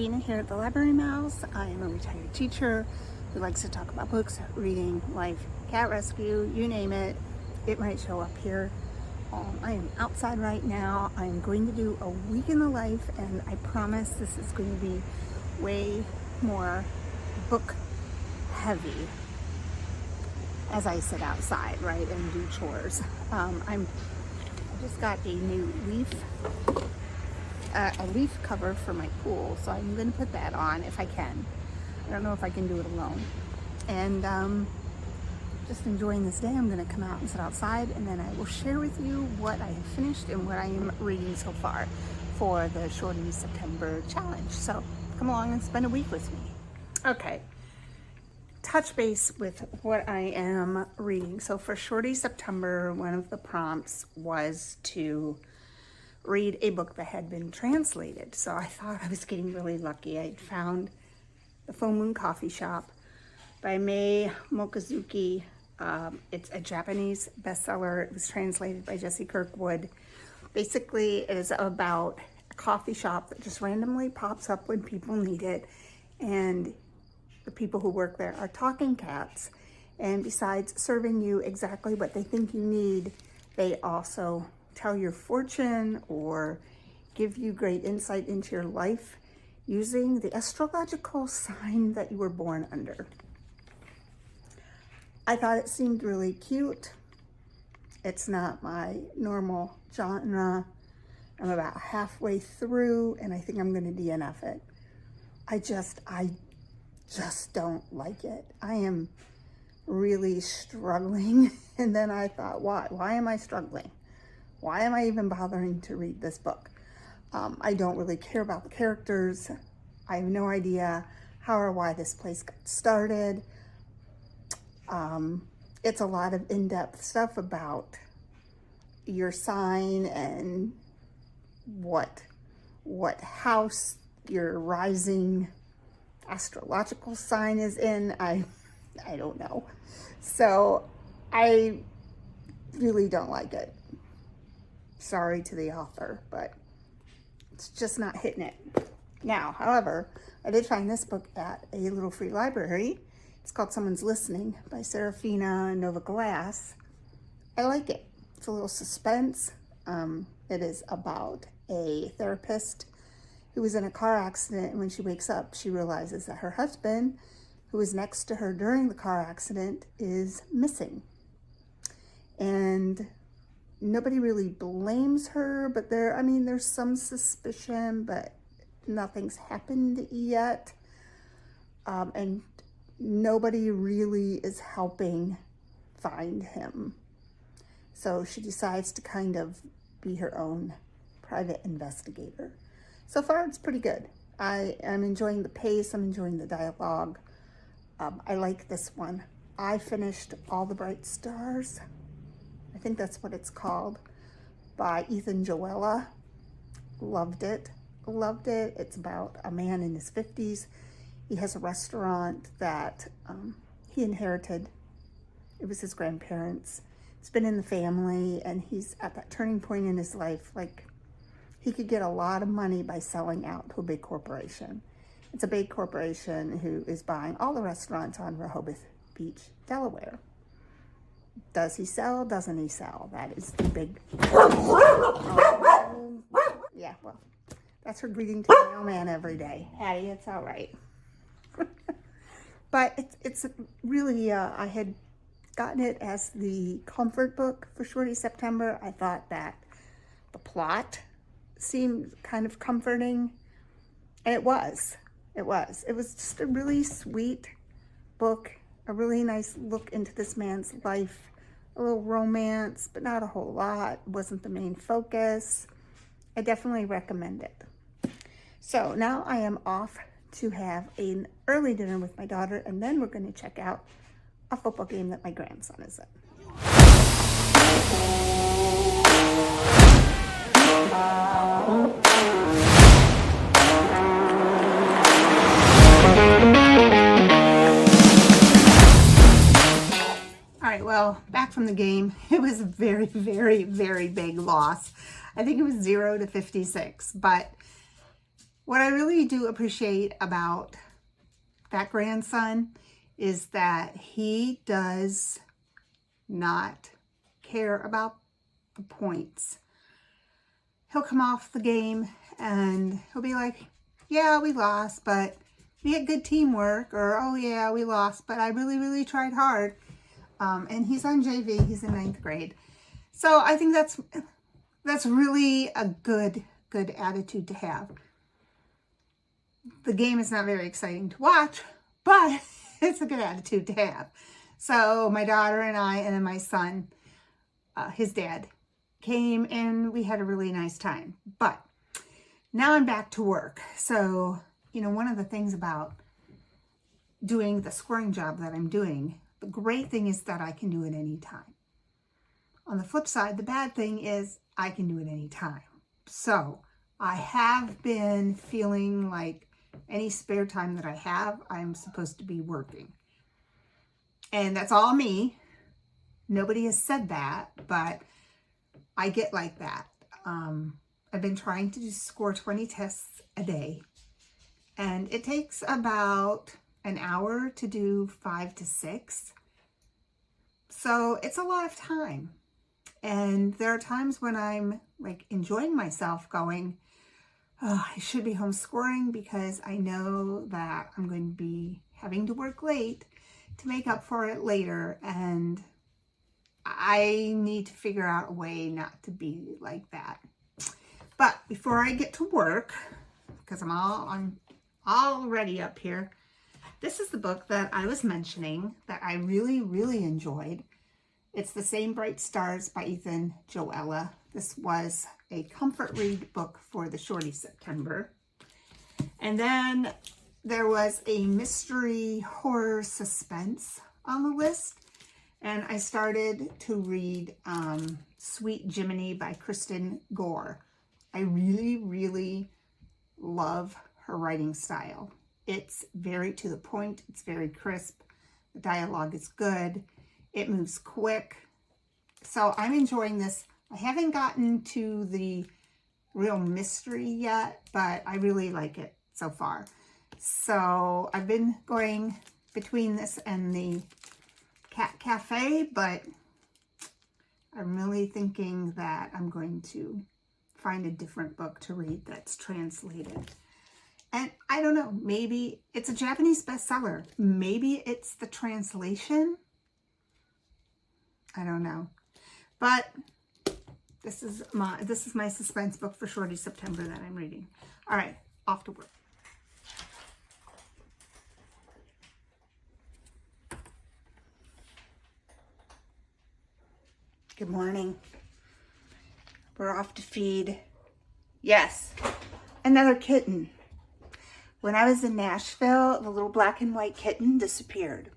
Tina here at the Library Mouse. I am a retired teacher who likes to talk about books, reading, life, cat rescue, you name it. It might show up here. I am outside right now. I am going to do a week in the life, and I promise this is going to be way more book heavy as I sit outside, right, and do chores. I just got a new leaf cover for my pool, so I'm going to put that on if I can. I don't know if I can do it alone. And just enjoying this day. I'm going to come out and sit outside, and then I will share with you what I have finished and what I am reading so far for the Shorty September challenge. So come along and spend a week with me. Okay, touch base with what I am reading. So for Shorty September, one of the prompts was to read a book that had been translated. So I thought I was getting really lucky. I found The Full Moon Coffee Shop by Mai Mochizuki. It's a Japanese bestseller. It was translated by Jesse Kirkwood. Basically, it is about a coffee shop that just randomly pops up when people need it, and the people who work there are talking cats. And besides serving you exactly what they think you need, they also tell your fortune or give you great insight into your life using the astrological sign that you were born under. I thought it seemed really cute. It's not my normal genre. I'm about halfway through, and I think I'm going to DNF it. I just don't like it. I am really struggling. And then I thought, why? Why am I struggling? Why am I even bothering to read this book? I don't really care about the characters. I have no idea how or why this place got started. It's a lot of in-depth stuff about your sign and what house your rising astrological sign is in. I don't know. So I really don't like it. Sorry to the author, but it's just not hitting it. Now, however, I did find this book at a little free library. It's called Someone's Listening by Serafina Nova Glass. I like it. It's a little suspense. It is about a therapist who was in a car accident, and when she wakes up, she realizes that her husband, who was next to her during the car accident, is missing. And nobody really blames her, but there's some suspicion, but nothing's happened yet. And nobody really is helping find him. So she decides to kind of be her own private investigator. So far, it's pretty good. I am enjoying the pace. I'm enjoying the dialogue. I like this one. I finished All the Bright Stars. I think that's what it's called, by Ethan Joella. Loved it. It's about a man in his 50s. He has a restaurant that he inherited. It was his grandparents. It's been in the family, and he's at that turning point in his life. Like, he could get a lot of money by selling out to a big corporation. It's a big corporation who is buying all the restaurants on Rehoboth Beach, Delaware. Does he sell? Doesn't he sell? That is the big... Yeah, well, that's her greeting to the mailman every day. Hattie, it's all right. But it's really, I had gotten it as the comfort book for Shorty September. I thought that the plot seemed kind of comforting, and it was. It was just a really sweet book, a really nice look into this man's life, a little romance, but not a whole lot. It wasn't the main focus. I definitely recommend it. So now I am off to have an early dinner with my daughter, and then we're going to check out a football game that my grandson is in. All right, well, back from the game. It was a very, very, very big loss. I think it was 0-56, but What I really do appreciate about that grandson is that he does not care about the points. He'll come off the game and he'll be like, yeah, we lost, but we had good teamwork, or, oh yeah, we lost, but I really, really tried hard. And he's on JV, he's in 9th grade. So I think that's really a good attitude to have. The game is not very exciting to watch, but it's a good attitude to have. So my daughter and I, and then my son, his dad, came and we had a really nice time. But now I'm back to work. So, you know, one of the things about doing the scoring job that I'm doing, the great thing is that I can do it anytime. On the flip side, the bad thing is I can do it anytime. So I have been feeling like any spare time that I have, I'm supposed to be working. And that's all me. Nobody has said that, but I get like that. I've been trying to score 20 tests a day, and it takes about an hour to do 5 to 6. So it's a lot of time. And there are times when I'm like enjoying myself going, oh, I should be home scoring because I know that I'm going to be having to work late to make up for it later. And I need to figure out a way not to be like that. But before I get to work, because I'm all ready up here, this is the book that I was mentioning that I really, really enjoyed. It's The Same Bright Stars by Ethan Joella. This was a comfort read book for the Shorty September. And then there was a mystery horror suspense on the list. And I started to read Sweet Jiminy by Kristen Gore. I really, really love her writing style. It's very to the point. It's very crisp. The dialogue is good. It moves quick. So I'm enjoying this. I haven't gotten to the real mystery yet, but I really like it so far. So I've been going between this and the Cat Cafe, but I'm really thinking that I'm going to find a different book to read that's translated. And I don't know, maybe it's a Japanese bestseller. Maybe it's the translation. I don't know. But this is my suspense book for Shorty September that I'm reading. All right, off to work. Good morning. We're off to feed, yes, another kitten. When I was in Nashville, the little black and white kitten disappeared.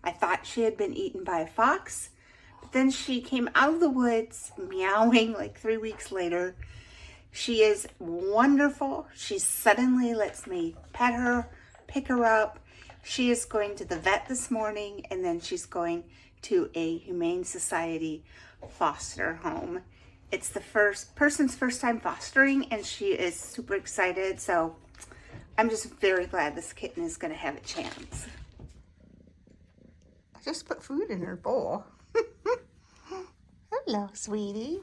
I thought she had been eaten by a fox, but then she came out of the woods meowing like 3 weeks later. She is wonderful. She suddenly lets me pet her, pick her up. She is going to the vet this morning, and then she's going to a Humane Society foster home. It's the person's first time fostering, and she is super excited. So I'm just very glad this kitten is going to have a chance. I just put food in her bowl. Hello, sweetie.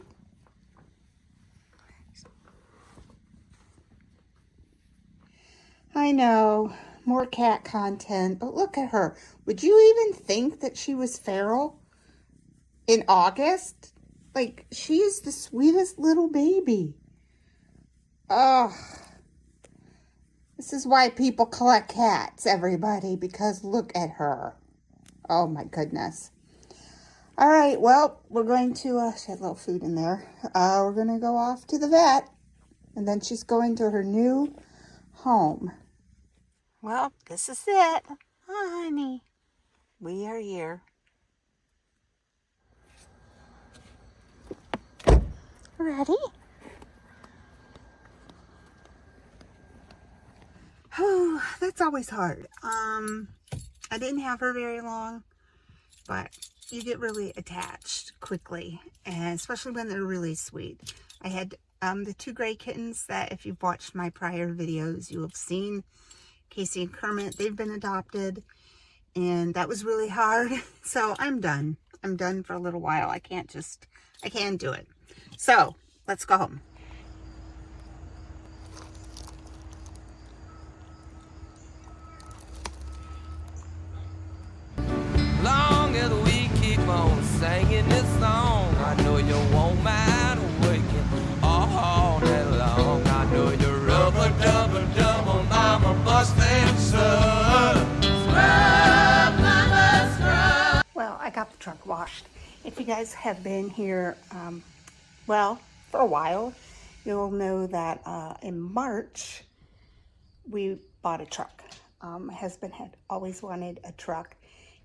I know, more cat content, but look at her. Would you even think that she was feral in August? Like, she is the sweetest little baby. Oh, this is why people collect cats, everybody, because look at her. Oh my goodness. All right, well, we're going to, she had a little food in there. We're going to go off to the vet, and then she's going to her new home. Well, this is it. Hi, honey. We are here. Ready? Oh, that's always hard. I didn't have her very long, but you get really attached quickly, and especially when they're really sweet. I had the 2 gray kittens that, if you've watched my prior videos, you have seen. Casey and Kermit, they've been adopted, and that was really hard. So I'm done. I'm done for a little while. I can't do it. So let's go home. Long as we keep on singing this song, I know you won't mind working all night long. I know you're rubber double double mama busting son. Scrub, mama, scrub. Well, I got the truck washed. If you guys have been here, well, for a while, you'll know that in March, we bought a truck. My husband had always wanted a truck,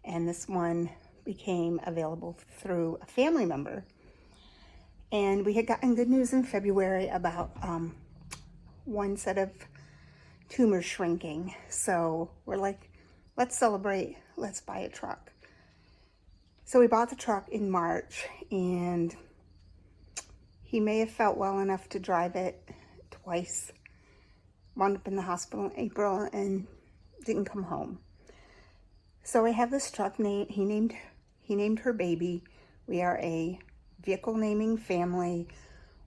and this one became available through a family member. And we had gotten good news in February about one set of tumors shrinking. So we're like, let's celebrate, let's buy a truck. So we bought the truck in March, and he may have felt well enough to drive it twice. Wound up in the hospital in April and didn't come home. So I have this truck he named her baby. We are a vehicle naming family.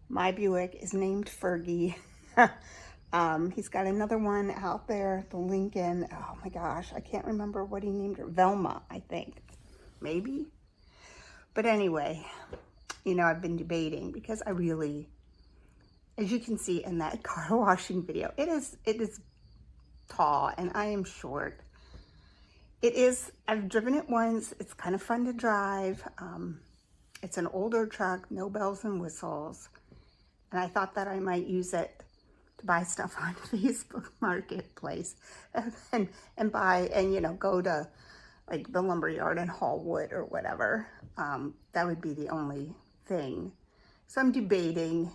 My Buick is named Fergie. He's got another one out there, the Lincoln. Oh my gosh, I can't remember what he named her. Velma, I think. Maybe. But anyway, you know, I've been debating because I really, as you can see in that car washing video, it is tall and I am short. I've driven it once. It's kind of fun to drive. It's an older truck, no bells and whistles. And I thought that I might use it to buy stuff on Facebook Marketplace and buy, and, you know, go to like the lumber yard and haul wood or whatever. That would be the only thing. So I'm debating,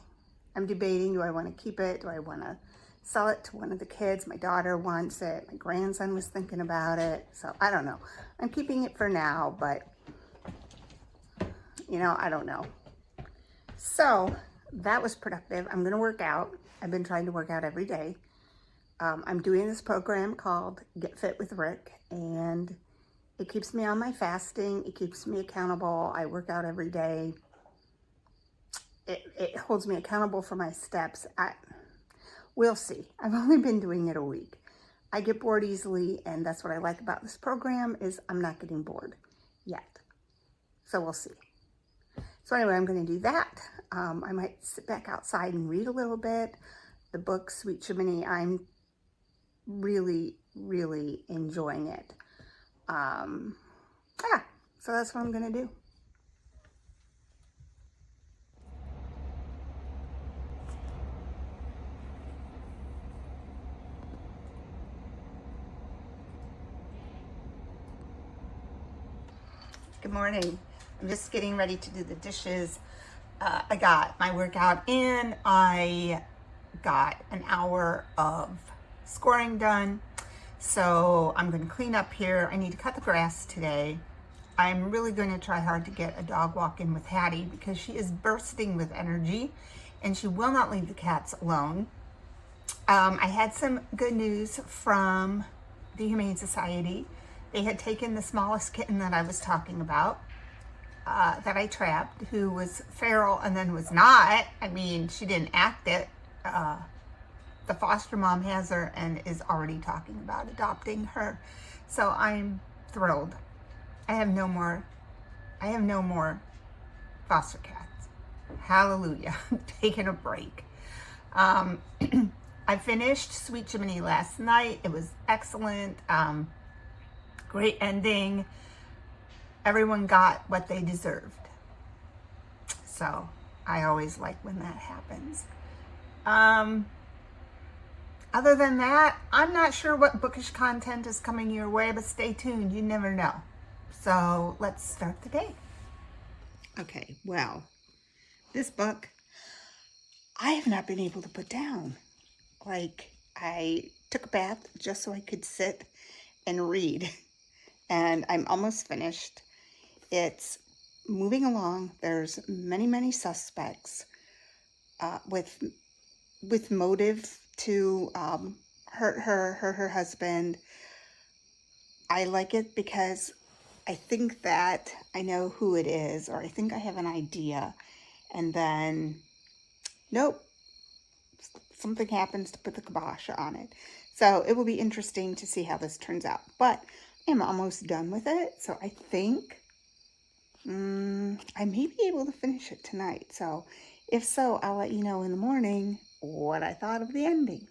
do I want to keep it? Do I want to sell it to one of the kids? My daughter wants it. My grandson was thinking about it. So I don't know. I'm keeping it for now, but you know, I don't know. So that was productive. I'm going to work out. I've been trying to work out every day. I'm doing this program called Get Fit with Rick, and it keeps me on my fasting. It keeps me accountable. I work out every day. It holds me accountable for my steps. We'll see. I've only been doing it a week. I get bored easily, and that's what I like about this program is I'm not getting bored yet. So we'll see. So anyway, I'm going to do that. I might sit back outside and read a little bit. The book, Sweet Chimney, I'm really, really enjoying it. So that's what I'm going to do. Good morning. I'm just getting ready to do the dishes. I got my workout in. I got an hour of scoring done. So I'm going to clean up here. I need to cut the grass today. I'm really going to try hard to get a dog walk in with Hattie because she is bursting with energy and she will not leave the cats alone. I had some good news from the Humane Society. They had taken the smallest kitten that I was talking about, that I trapped, who was feral and then was not. I mean, she didn't act it. The foster mom has her and is already talking about adopting her. So I'm thrilled. I have no more foster cats. Hallelujah. I'm taking a break. I finished Sweet Chimney last night. It was excellent. Great ending. Everyone got what they deserved. So I always like when that happens. Other than that, I'm not sure what bookish content is coming your way, but stay tuned. You never know. So let's start the day. Okay, well, this book I have not been able to put down. Like, I took a bath just so I could sit and read. And I'm almost finished. It's moving along. There's many suspects with motive to hurt her husband. I like it because I think that I know who it is, or I think I have an idea, and then nope, something happens to put the kibosh on it. So it will be interesting to see how this turns out. But I'm almost done with it, so I think I may be able to finish it tonight. So if so, I'll let you know in the morning what I thought of the ending.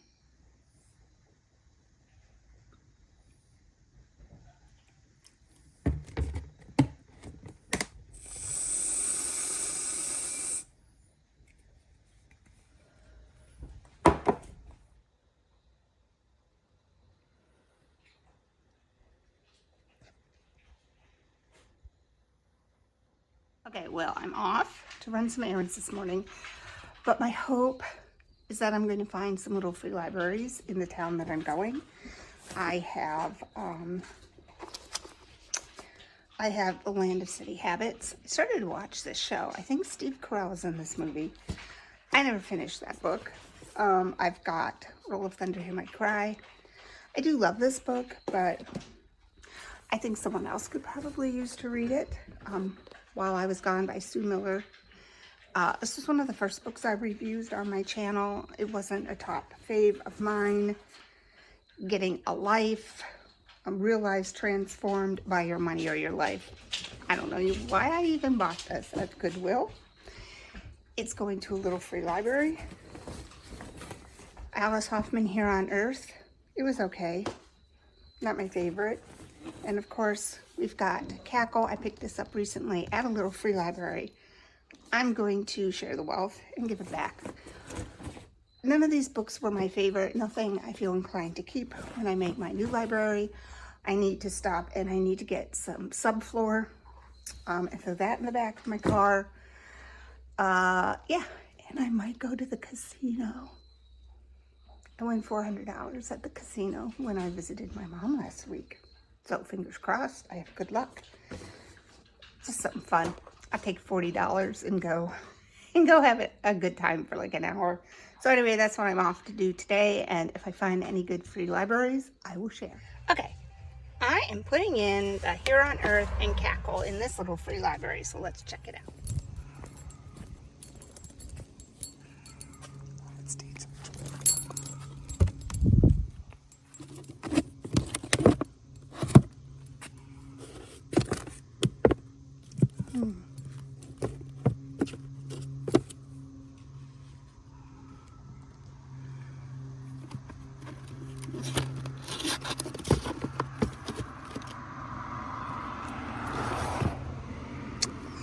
Okay, well, I'm off to run some errands this morning, but my hope is that I'm going to find some little free libraries in the town that I'm going. I have The Land of City Habits. I started to watch this show. I think Steve Carell is in this movie. I never finished that book. I've got Roll of Thunder, Hear My Cry. I do love this book, but I think someone else could probably use to read it. While I Was Gone by Sue Miller. This was one of the first books I reviewed on my channel. It wasn't a top fave of mine. Getting a Life, Real Lives Transformed by Your Money or Your Life. I don't know why I even bought this at Goodwill. It's going to a little free library. Alice Hoffman, Here on Earth. It was okay. Not my favorite. And of course, we've got Cackle. I picked this up recently at a little free library. I'm going to share the wealth and give it back. None of these books were my favorite. Nothing I feel inclined to keep when I make my new library. I need to stop and I need to get some subfloor and throw that in the back of my car. Yeah, and I might go to the casino. I won $400 at the casino when I visited my mom last week. So fingers crossed, I have good luck. Just something fun. I'll take $40 and go have a good time for like an hour. So anyway, that's what I'm off to do today. And if I find any good free libraries, I will share. Okay, I am putting in the Here on Earth and Cackle in this little free library. So let's check it out.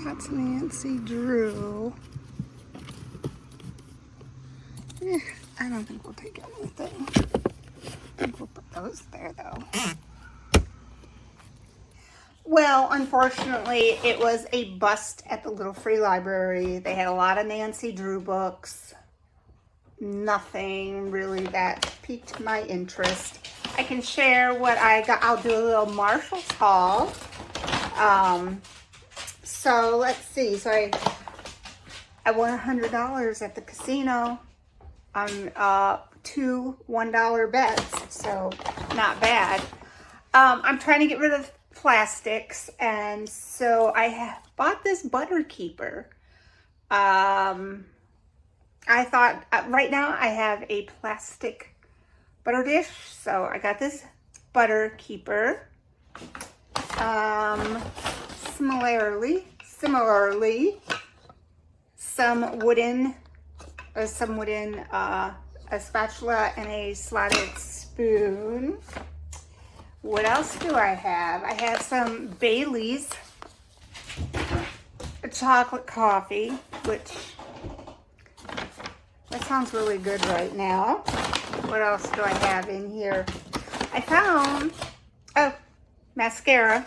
That's Nancy Drew. I don't think we'll take anything. I think we'll put those there though. Well, unfortunately, it was a bust at the little free library. They had a lot of Nancy Drew books. Nothing really that piqued my interest. I can share what I got. I'll do a little Marshall's haul. So let's see. So I won $100 at the casino on 2 $1 bets. So not bad. I'm trying to get rid of plastics, and so I bought this butter keeper. I thought right now I have a plastic butter dish, so I got this butter keeper. Similarly, some wooden a spatula and a slotted spoon. What else do I have? I have some Bailey's chocolate coffee, which that sounds really good right now. What else do I have in here? I found, mascara.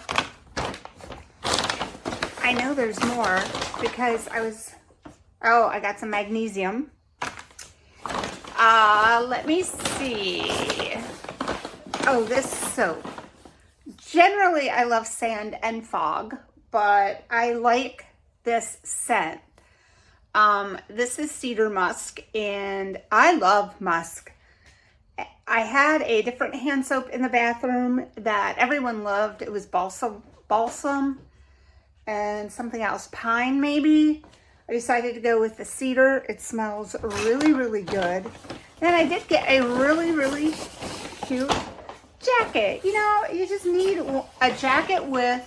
I know there's more because I got some magnesium. Let me see. Oh, this soap. Generally, I love sand and fog, but I like this scent. This is cedar musk, and I love musk. I had a different hand soap in the bathroom that everyone loved. It was balsam and something else, pine maybe. I decided to go with the cedar. It smells really, really good. Then I did get a really, really cute jacket. You know, you just need a jacket with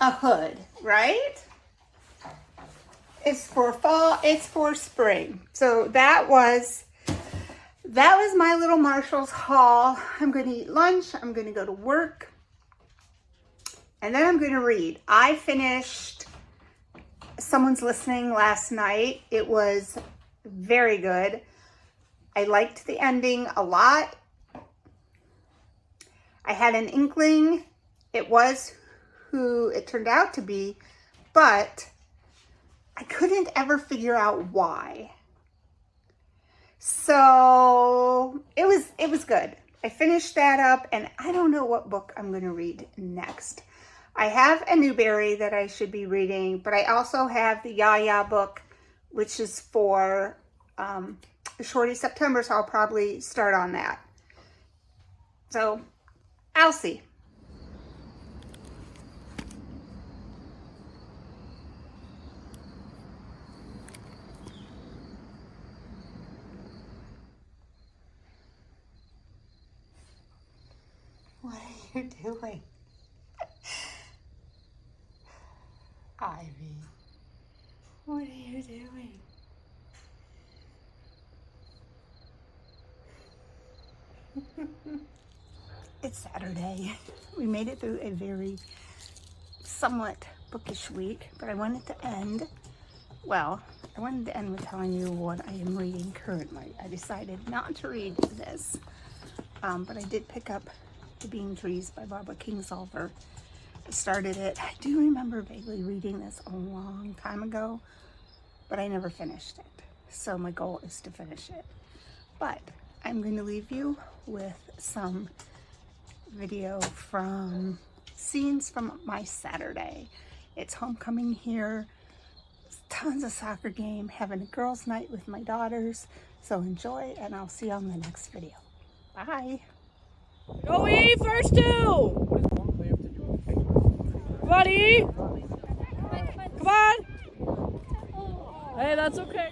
a hood, right? It's for fall, it's for spring. So that was my little Marshall's haul. I'm going to eat lunch. I'm going to go to work. And then I'm going to read. I finished Someone's Listening last night. It was very good. I liked the ending a lot. I had an inkling it was who it turned out to be, but I couldn't ever figure out why. So it was good. I finished that up, and I don't know what book I'm going to read next. I have a Newbery that I should be reading, but I also have the Yaya book, which is for Shorty September, so I'll probably start on that. So I'll see. What are you doing? Ivy, what are you doing? It's Saturday. We made it through a very somewhat bookish week, but I wanted to end with telling you what I am reading currently. I decided not to read this, but I did pick up The Bean Trees by Barbara Kingsolver. I started it. I do remember vaguely reading this a long time ago, but I never finished it. So my goal is to finish it. But I'm going to leave you with some video from scenes from my Saturday. It's homecoming here. Tons of soccer game, having a girls' night with my daughters. So enjoy, and I'll see you on the next video. Bye. Go E, first two! Come on, E! Come on! Hey, that's okay.